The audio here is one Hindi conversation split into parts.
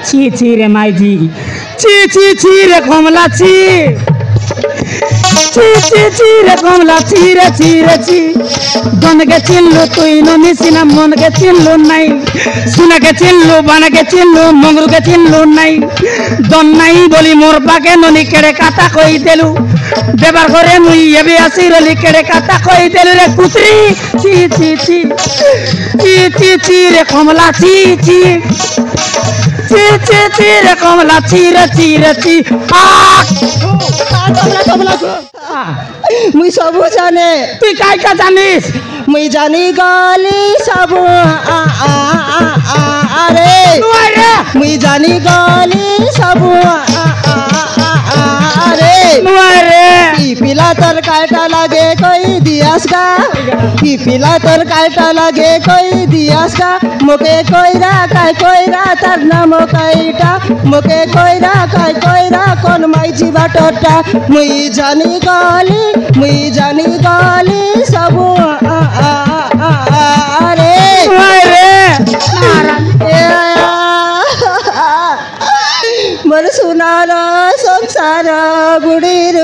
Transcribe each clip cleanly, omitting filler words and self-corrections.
ছি ছি রে মাইজি ছি ছি ছি রে কমলা ছি ছি ছি ছি রে কমলা ছি রে ছি দনকে চিনলু তুই ননিসিনা মনকে চিনলু নাই সুনাকে চিনলু বানাকে চিনলু মঙ্গলকে চিনলু নাই দন নাই বলি মোর পাকে ননি কেড়ে কাটা কই দেলু দেবার ঘরে মুই এবি আসি রলি কেড়ে কাটা কই দেলু রে কুতরি ছি ছি ছি ছি ছি ছি রে কমলা ছি ছি ছি ছি ছি রে কমলা ছি ছি মুই সবু জানে তুই কাইটা জানিস মুই জানি গলি সবু আরে মুই জানি গলি সবু আরে পিলা তোর কাইটা লাগে কই দিয়াস গা পিলা তোর কাইটা লাগে কই দিয়াস গা মোকে কইরা তার নাম কাইটা মোকে কইরা কোন মাইজি বাটটা মুই জানি গলি সবু আরে মোর সোনার সংসার বুড়ির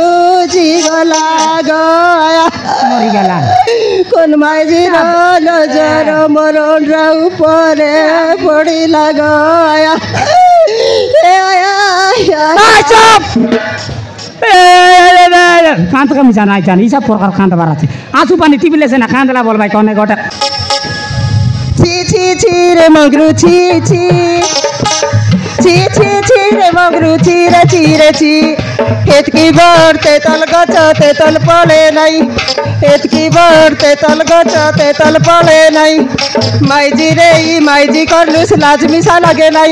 জিগলা গয়া মরি গেলা কোন মাইজির নজর মোর উপরে পড়িলা গয়া কান্ত কমি জানাই জানি সব প্রকার কান্ত বার আছে আঁচু পানি টিপিলেছে না কান্দলা বল ভাই কনে গোটা ছি ছি ছি রে মগরু ছি ছি ছি ছি ছি রে মগরু ছি ছি এতকি বার তেতল গছ তেতল পড়ে নাই এতকি বার তেতল গছ তেতল পড়ে নাই মাইজি রে মাইজি করলুস লাজ মিশা লাগে নাই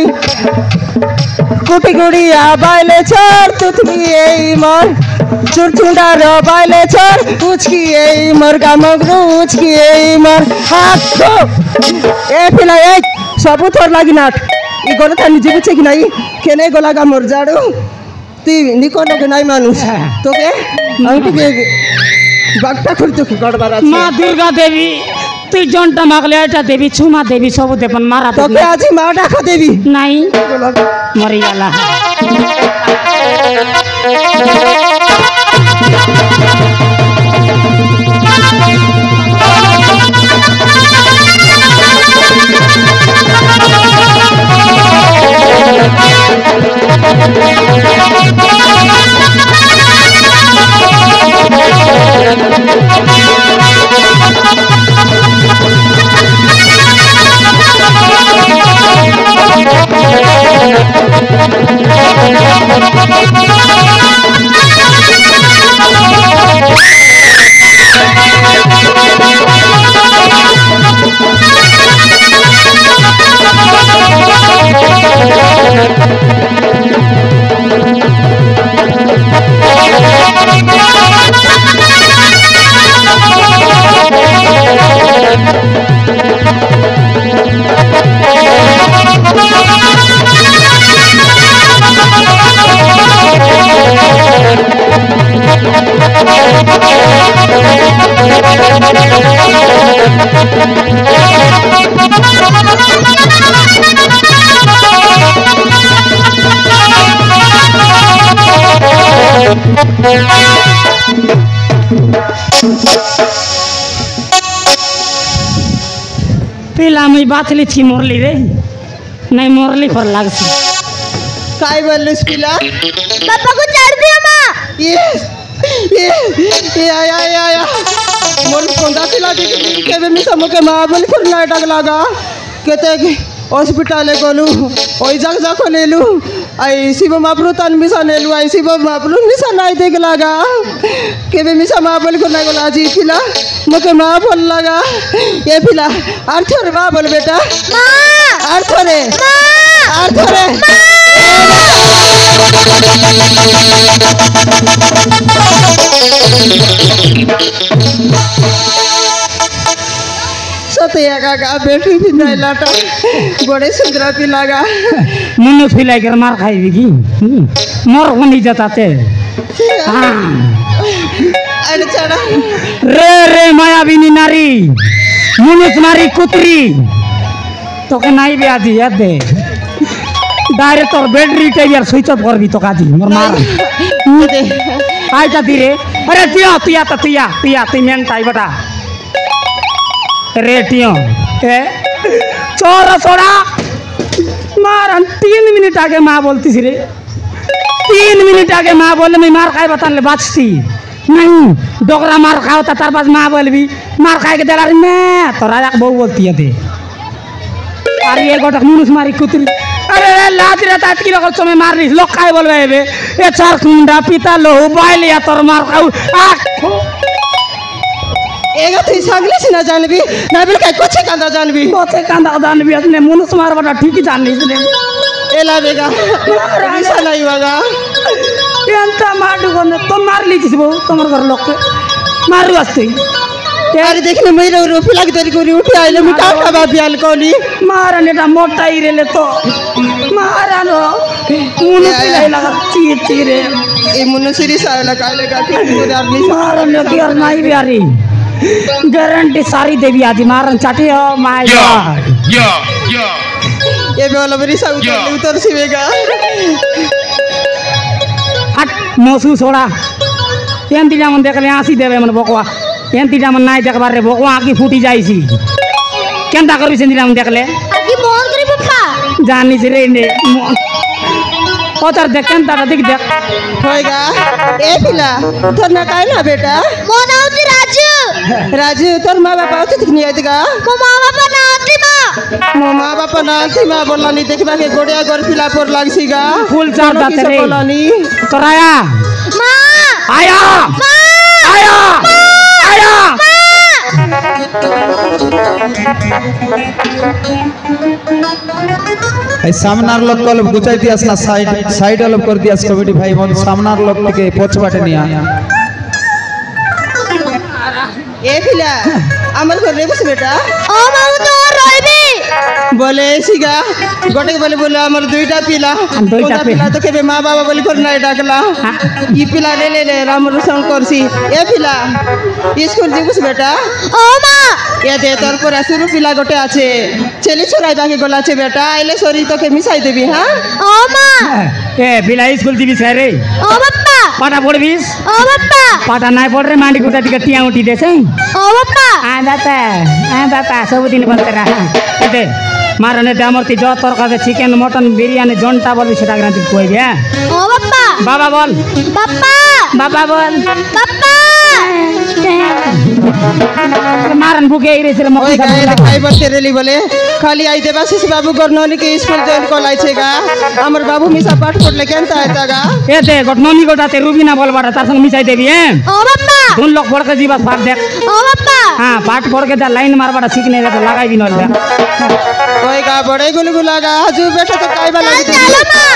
কুটি গুড়িয়া বাইলে ছর তুতমি এই মর চুরচুন্ডার বাইলে ছর উচকি এই মর গামগরু উচকি এই মর হাত এ ফিলা এই সবু তোর লাগি নাট ই গলা তা নিজে বুঝছে কি নাই কেনে গলা গা মর যাড়ু তুই নিকো লগে নাই মানুষ তোকে আমি তোকে বাগটা করতে কি গড়বার আছে মা দুর্গা দেবী তুই জনটা মাগলে এটা দেবী ছুমা দেবী সবু দেবন মারা তোকে আজি মা ডাকা দেবী নাই মরি গেলা पिला मैं बातली थी मोरली रे नहीं मोरली पर लागसी काय बोललीस पिला पापा को चढ़ दिया माँ या मोर कोंदा पिला देखी केबे मी समके मां बोली पर नाटक लागा केते हॉस्पिटल गलु ओई जग नेलु आई शिव महाप्रभु तन मिसा नेलु आई शिव महाप्रभु मिसा नाई देख लागा केबे मिसा मां बोली को ना गला जी पिला मके मां बोल लगा ये पिला अर्थ रे मां बोल बेटा माँ अर्थ रे सत्या का बेटी भी नहीं लाटा बड़े सुंदर पिलागा मुन्नु फिलाई कर मार खाई की मर होनी जताते अरे चढ़ा रे मायाविनी नारी मुनुस नारी कुतरी तो के नाई भी आती याद दे डायरेक्ट और बैटरी टेरियर स्विच ऑफ कर भी तो काजी मोर मार आई जाती रे अरे तुया मेन टाई बता रे टियो ए चोर छोड़ा मारन 3 मिनट आगे माँ बोलती सी रे 3 मिनट आगे माँ बोले मैं मार खाए बता ले बाचती नहीं डोकरा मार खाओ तार पास माँ बोल भी मार खाए के दला मैं तो राजा बहु बोलती है थे अरे ये गोटक मुनुस मारी कुतरी अरे लाज रहता की लोग समय मार रही लोग खाए बोल बे ए चार कुंडा पिता लोहू बाइल या तोर मार खाऊ एगा थी सांगले से ना जानबी ना बिल काय कोचे कांदा जानबी अपने मुनुस मार बड़ा ठीक जान नहीं इसने एला बेगा ऐसा नहीं होगा ಎಂತ ಮಾಡುಕೊಂಡು ತೊಮ್ಮಾರ್ ಲೀಚಿಸ್ ಬಹು ತೊಮರ್ घर लोग के मारू वास्ते यार देखने मेरे रूपी लग तेरी को उठी आइले मी का खा बियाल कोली मारा नेटा मोटा ही रेले तो मारा नो मुनु पिलाई लगा चीरे ए मुनु सिरी साला काले का के यार नहीं मारा ने की और नहीं बियारी गारंटी सारी देवी आदि मारन चाटी हो माय गॉड ये बोला बरी सा उतर सिवेगा हट मोसू छोड़ा एंती जामन देख ले आसी देवे मन बकवा एंती जामन नाई देख बारे बकवा आकी फूटी जाई सी केंता करबी सेंती जामन देख ले आकी मोहन करी पप्पा जानी से रे ने ओतर देख केंता देख देख होएगा ए पिला तोर ना काय ना बेटा मोन आउती राजू तोर माँ बाप आउती दिखनी आइतगा मो माँ बापा ना आती मो माँ बाप ना आती माँ बोलानी देखबा के गोड़िया गोर पिला पर लागसीगा फुल चार दाते रे बोलानी तोराया माँ आया आया आया এই সামনার লোক কল গুচাই দিয়াস না সাইড অলপ করে দিয়াস কমিটি ভাই মন সামনার লোক থেকে পছবাটে নিয়া ए पिला अमर घर रे बस बेटा ओ माऊ तो रोइबी बोले सिगा गोटे बोले बोले अमर दुईटा पिला दुईटा पिला तो केबे माँ बाबा बोली कर नाय डाकला ई पिला ले राम रसम करसी ए पिला स्कूल जीबुस बेटा ओ माँ ये दे तोर पर असुरु पिला गोटे आछे चली छोराई बाके गोला छे बेटा आइले सरी तो के मिसाई देबी हां ओ माँ ए बिला स्कूल जीबी छै रे ओ बप्पा पाटा पढ़बीस ओ बप्पा पाटा नाय पढ़ रे मांडी गुटा टिका टिया उठी देछै ओ बप्पा आ बापा सब दिन बंद करा एते मारने ते अमरती जो तरकारी चिकेन मटन बिरयानी जंटा बोल सेटा ग्रांति कोइबे ओ बप्पा बाबा बोल बप्पा बाबा बोल बप्पा मारन भूखे रे से ओए गाय खाई बते रेली बोले खाली आई देबा शिशु बाबू गर्नोनी के स्कूल जॉइन को लाई छेगा हमर बाबू मिसा पाठ पढ़ले केनता आतागा एते गटनोनी गोटाते रुबिना बोलबाटा तार संग मिसाई देबी हैं ओ बप्पा धुन लोग पढ़ के जीवा फाट देख ओ बप्पा हां पाठ पढ़ के लाइन मारबाटा सीखने रे तो लगाई भी न ले ओए गा बड़े गुलगुलागा हजू बेटा तो काय बला दी चलो माँ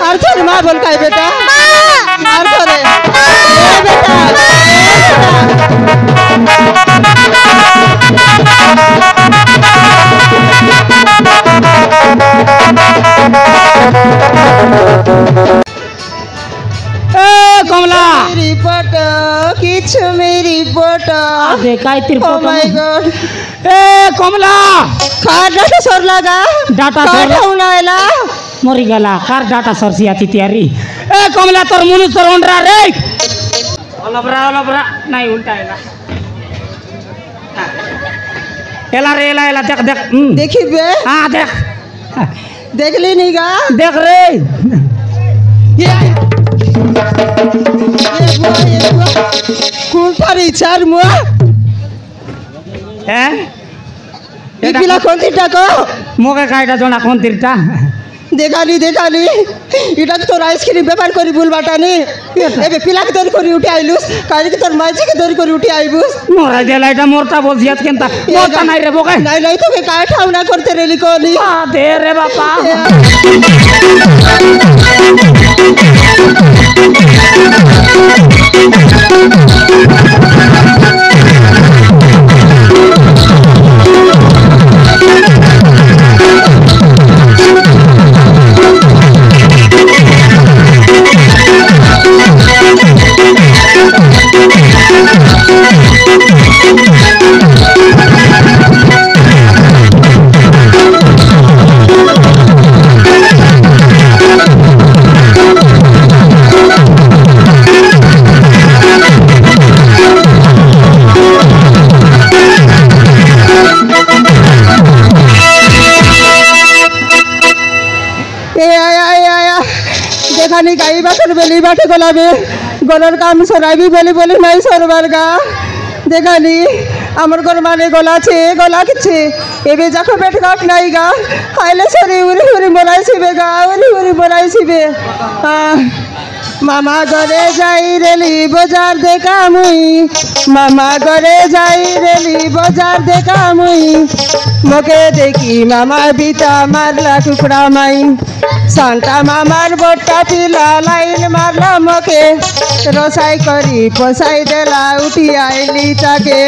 अर्थ मां बोल काय बेटा माँ अर्थ रे ए बेटा ए कमला मेरी फोटो किछु मेरी फोटो दे काय तिर ओ फोटो माय गॉड ए कमला खार डाटा सर लगा डाटा सर उनायला मरी गला कार डाटा सरसी आती तैयारी ए कमला तोर मुनु तोर ओंडरा रे अलबरा नहीं उल्टा एला एला रे एला देख देख देखी बे हां देख देख ली नीगा देख रे ये बुआ कौन थारी चार मुआ हैं ई पिला कौन तीटा को मोके काइटा जोना कोन तिरटा देखाली इटा तोर आइसक्रीम व्यापार करी बुल बाटानी एबे पिला के तोर करी उठी आइलुस काजी के तोर माजी के तोर करी उठी आइबुस मोरा देलाइटा मोरता बोल जियत केनता मोरता नहीं रे बोके नहीं तो के काय ठाउना करते रेली कोनी आ दे रे बापा ए आया देखानी गाई बाटर बेली बाटे गलाबे गलर काम सराबी बोली बोली नहीं सरबार गा देखानी আমার ঘর মানে গলাছে গলা কিছে এবে যাকো পেট কাট নাই গা খাইলে সরি উরি উরি মরাইছিবে গা উরি উরি মরাইছিবে মামা ঘরে যাই রেলি বাজার দেখা মুই মামা ঘরে যাই রেলি বাজার দেখা মুই মোকে দেখি মামা বিতা মারলা টুকরা মাই সান্তা মামার বট্টা পিলা লাইন মারলা মোকে রসাই করি পসাই দেলা উঠি আইলি তাকে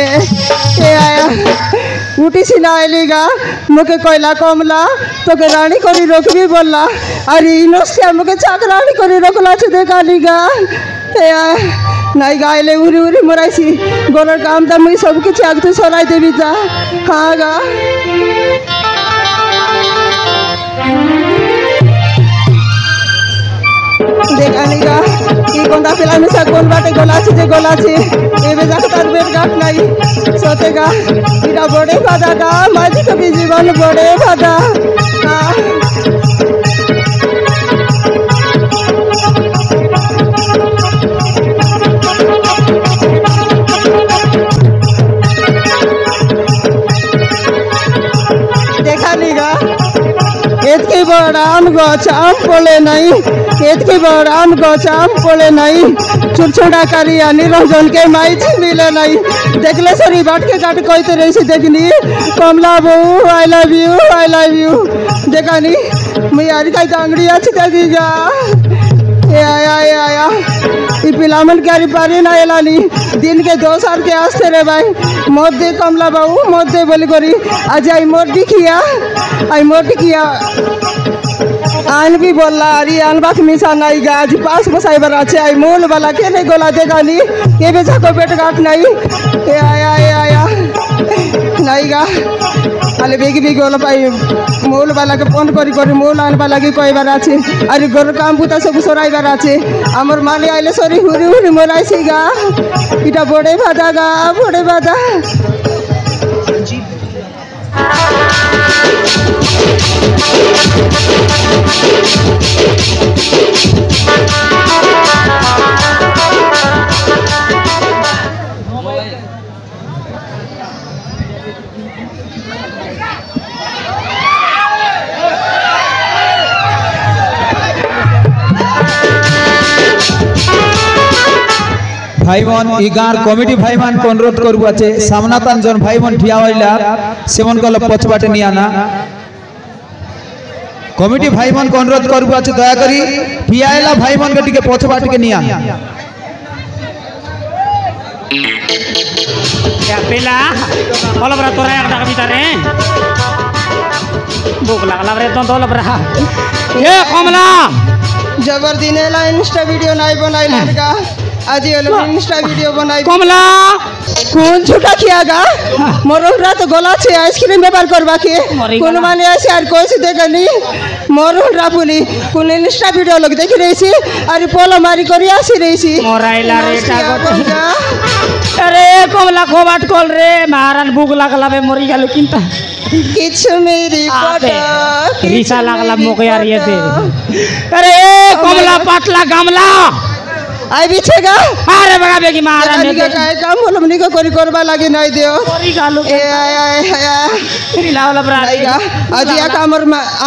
উঠিছি না আইলি গা মোকে কইলা কমলা তোকে রানী করি রখবি বললা আর ইনস্তে আমাকে চাকরানি করি রখলাছে দেখালি গা নাই গাইলে উড়ি উড়ি মরাইছি গলার কাম দাম সব কিছু আগ তুই সরাই দেবি যা হ্যাঁ গা দেখানি গা কি কোনটা পেলা মিশা কোন বাটে গলাছে যে গলাছে এবে যাকে তার বের গাট নাই সতে গা এটা বড়ে বাধা গা মাঝি কবি জীবন বড়ে বাধা দেখানি গা এতকে বড় আম গছ আম পড়ে নাই এতকে বড় আম গছ আম পড়ে নাই ছুটছুটা কারিয়া নিরঞ্জনকে মাইছি মিলে নাই দেখলে সরি বাটকে কাট কইতে রইছি দেখনি কমলা বউ আই লাভ ইউ দেখানি মুই আর কাই কাংড়ি আছে দেখি গা এ আয়া ই পিলামন কারি পারি না এলানি दिन के 2 साल के आस्ते रे भाई मत दे कमला बाबू मत दे बोली करी आज आई मोटी किया आन भी बोलला अरे आनबाक मिसा नहीं गा आज पास बसाइबर আছে आई मूल वाला के नहीं गोला देगानी के बेचा को पेट काट नहीं ए आया नहीं गा खाली बेगी बेगी गोला पाई मूल वाला के फोन करी करी मूल आन वाला के কইবার আছে আরে ঘর কাম পুতা সব সরাইবার আছে আমার মালি আইলে সরি হুরি হুরি মরাইছি গা এটা বড়ে বাধা গা বড়ে বাধা भाई मन इ गाँव कमिटी भाई मान को अनुरोध करबू আছে सामनातान जन भाई मन ठिया হইলা সেমন কল পছবাটে নিয়া না कमिटी भाई मन को अनुरोध करबू আছে दया करी ठिया হইলা भाई मन के टिके पछबाटे के निया क्या पेला बोल बरा तोरा एक टाका बितारे भूख लागला रे तो बोल बरा ए कमला जबर दिनेला इंस्टा वीडियो नहीं बनाइला का आज ये लोग इंस्टा वीडियो बनाई कमला कौन झूठा कियागा मोरोरा तो गोला छे आइसक्रीम व्यापार करबा के कोन माने ऐसे यार कोई से देखनी मोरोरा पुली कोन इंस्टा वीडियो लोग देख रही छी अरे पोलो मारी करी आसी रही छी मोराइला रे टाका अरे कमला खोबाट कॉल रे महाराज भूख लागला बे मरी गेल किंता किछु मेरी पटा रिसा लागला मोके यार ये दे अरे कमला पातला गामला आई बिछेगा अरे बगा बेगी महाराज ने काय काम बोलमनी को करी करबा लागी नहीं दियो करी गालू ए आया लावला ब्रा आज या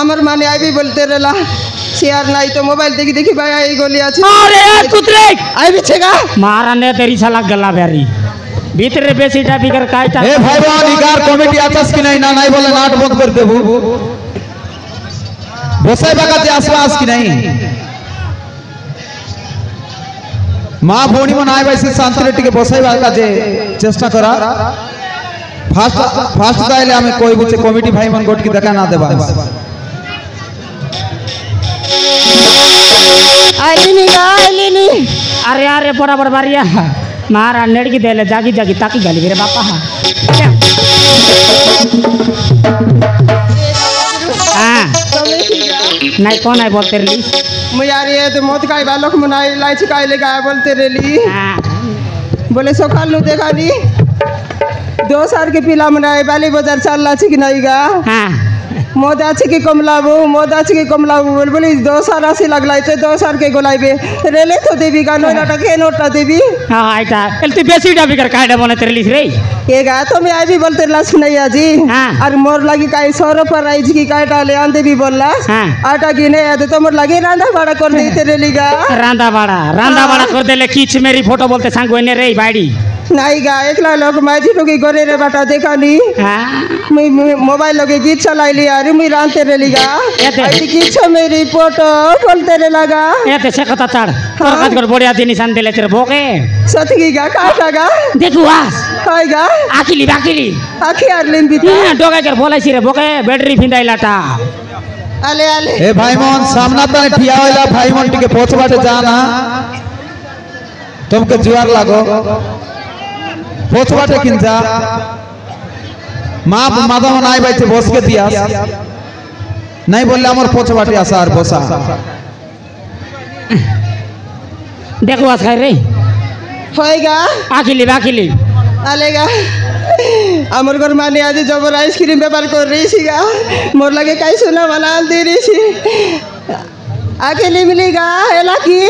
अमर माने आई भी बोलते रहला शेयर नहीं तो मोबाइल देखी देखी भाई आई गोली আছে अरे कुतरे आई बिछेगा महाराज ने तेरी साला गला बेरी भीतर बेसीटा बिगर कायटा ए भाई बहन इगार कमिटी आतास की नहीं ना नहीं बोले नाट बंद कर देबू बसाई बागाते आसपास की नहीं माँ भौणी मन आए वैसे शांति टिके बसाई बागाते चेष्टा करा फास्ट गाइले हमें कोई बुचे कमिटी भाई मन गोट की देखा ना देबा आइलिनी अरे अरे बड़ा बड़ा बारिया महाराज नेड़ की देले जागी जागी ताकी गाली मेरे बापा हाँ नहीं कौन है बोलते रही मुयार ये तो मौत का बालक मुनाई लाइच का ले गाय बोलते रही बोले सकाल नु देखा नी 2 साल के पिला मुनाई बाली बाजार चल ला छी कि नहीं गा মদ আছে কি কমলাবু বলি 10 আসি লাগলাইছে 10 কে গোলাইবে রেলে তো দেবি গা নয়টা কে নোটটা দেবি হ্যাঁ এটা তুই বেশি ডাবি কর কাইডা বনে তেলিস রে এ গা তুমি আইবি বলতে লাস নাই আজি হ্যাঁ। আর মোর লাগি কাই সর पर আইজ কি কাইটা ले आन देबी बोलला হ্যাঁ। आटा गिने आते तो मोर लगे रांधा बाड़ा कर दी तेरे लिगा রান্দা বাড়া করে দিলে কিছ মেরি ফটো বলতে সাঙ্গ এনে রে বাড়ি नहीं गा एकला लोग माझी लोगी गोरे रे बाटा देखाली হ্যাঁ मुई मोबाइल लोगे गीत चलाइली अरे मुई रान तेरे लिगा एते। आई गीत मेरी फोटो बोलते रे लगा এতে সে কথা ছাড় তোর কাজ করে বড়িয়া জিনিস আন দিলে তোর বকে सतगी गा काटा गा দেখু আস हाय गा আকিলি आखी आर लिन बीती ডোগাই করে বলাইছি রে বকে ব্যাটারি ফিন্দাইলাটা आले आले ए भाई मोहन सामना तने ठिया होइला भाई मोहन टिके पोछ बाटे जाना तुमके जुआर लागो पोछ बाटे किंजा माप मादम नाई बाइते बस के दिया नहीं बोलले हमर पोछ बाटे आसार बसा দেখু আস খাই রে होय गा আকিলি आले गा আমার ঘর মানে আজ জবর আইসক্রিম ব্যাপার করে রইছি গা মোর লাগে কাই সোনা বানান দি রইছি আকে লিমলি গা এলা কি